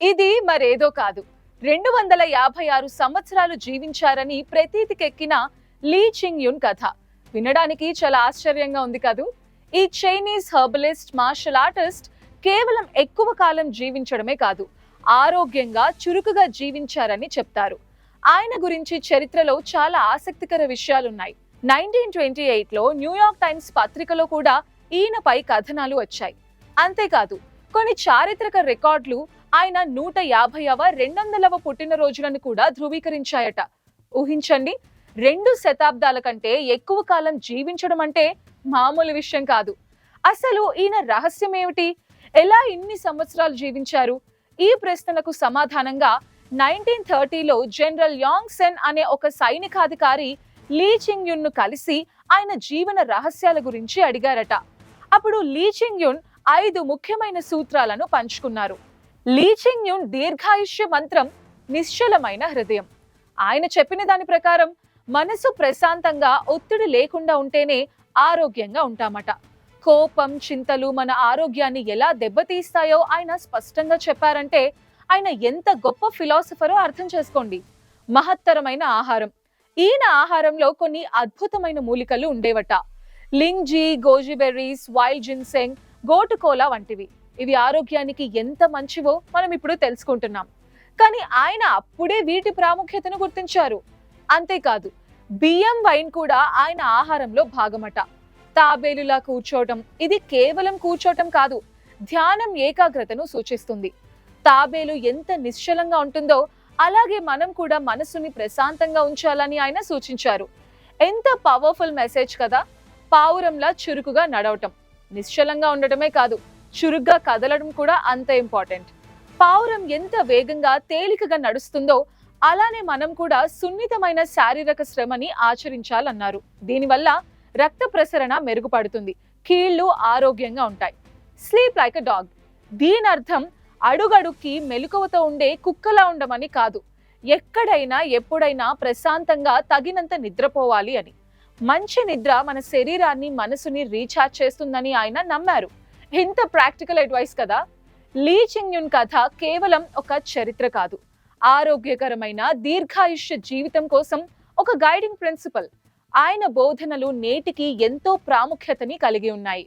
ఇది మరేదో కాదు. 256 సంవత్సరాలు జీవించారని ప్రతీతికెక్కిన లీ చింగ్ యున్ కథ. వినడానికి చాలా ఆశ్చర్యంగా ఉంది కదూ. ఈ చైనీస్ హెర్బలిస్ట్ మార్షల్ ఆర్టిస్ట్ కేవలం ఎక్కువ కాలం జీవించడమే కాదు, ఆరోగ్యంగా చురుకుగా జీవించారని చెప్తారు. ఆయన గురించి చరిత్రలో చాలా ఆసక్తికర విషయాలున్నాయి. 1928లో న్యూయార్క్ టైమ్స్ పత్రికలో కూడా ఈయనపై కథనాలు వచ్చాయి. అంతేకాదు, కొన్ని చారిత్రక రికార్డులు ఆయన 150వ 200వ పుట్టినరోజులను కూడా ధృవీకరించాయట. ఊహించండి, 2 శతాబ్దాల కంటే ఎక్కువ కాలం జీవించడం అంటే మామూలు విషయం కాదు. అసలు ఈయన రహస్యం ఏమిటి? ఎలా ఇన్ని సంవత్సరాలు జీవించారు? ఈ ప్రశ్నలకు సమాధానంగా 1930లో జనరల్ యాంగ్ సెన్ అనే ఒక సైనికాధికారి లీ చింగ్ యున్ ను కలిసి ఆయన జీవన రహస్యాల గురించి అడిగారట. అప్పుడు లీ చింగ్ యున్ 5 ముఖ్యమైన సూత్రాలను పంచుకున్నారు. లీ చింగ్ యున్ దీర్ఘాయుష్య మంత్రం నిశ్చలమైన హృదయం. ఆయన చెప్పిన దాని ప్రకారం మనసు ప్రశాంతంగా, ఒత్తిడి లేకుండా ఉంటేనే ఆరోగ్యంగా ఉంటామట. కోపం, చింతలు మన ఆరోగ్యాన్ని ఎలా దెబ్బతీస్తాయో ఆయన స్పష్టంగా చెప్పారంటే ఆయన ఎంత గొప్ప ఫిలాసఫరో అర్థం చేసుకోండి. మహత్తరమైన ఆహారం. ఈయన ఆహారంలో కొన్ని అద్భుతమైన మూలికలు ఉండేవట. లింగ్జీ, గోజీ బెర్రీస్, వైల్డ్ జిన్సెంగ్, గోటుకోలా వంటివి. ఇవి ఆరోగ్యానికి ఎంత మంచివో మనం ఇప్పుడు తెలుసుకుంటున్నాం. కానీ ఆయన అప్పుడే వీటి ప్రాముఖ్యతను గుర్తించారు. అంతేకాదు, బియ్యం, వైన్ కూడా ఆయన ఆహారంలో భాగమట. తాబేలులా కూర్చోవటం, ఇది కేవలం కూర్చోటం కాదు, ధ్యానం, ఏకాగ్రతను సూచిస్తుంది. తాబేలు ఎంత నిశ్చలంగా ఉంటుందో అలాగే మనం కూడా మనసుని ప్రశాంతంగా ఉంచాలని ఆయన సూచించారు. ఎంత పవర్ఫుల్ మెసేజ్ కదా. పావురంలా చురుకుగా నడవటం, నిశ్చలంగా ఉండటమే కాదు, చురుగ్గా కదలడం కూడా అంత ఇంపార్టెంట్. పావురం ఎంత వేగంగా, తేలికగా నడుస్తుందో అలానే మనం కూడా సున్నితమైన శారీరక శ్రమని ఆచరించాలన్నారు. దీనివల్ల రక్త ప్రసరణ మెరుగుపడుతుంది, కీళ్లు ఆరోగ్యంగా ఉంటాయి. Sleep like a dog. దీని అర్థం అడుగడుక్కి మెలకువతో ఉండే కుక్కలా ఉండమని కాదు, ఎక్కడైనా ఎప్పుడైనా ప్రశాంతంగా తగినంత నిద్రపోవాలి అని. మంచి నిద్ర మన శరీరాన్ని, మనసుని రీఛార్జ్ చేస్తుందని ఆయన నమ్మారు. ఇంత ప్రాక్టికల్ అడ్వైస్ కదా. లీ చింగ్ యున్ కథ కేవలం ఒక చరిత్ర కాదు, ఆరోగ్యకరమైన దీర్ఘాయుష్య జీవితం కోసం ఒక గైడింగ్ ప్రిన్సిపల్. ఆయన బోధనలు నేటికి ఎంతో ప్రాముఖ్యతని కలిగి ఉన్నాయి.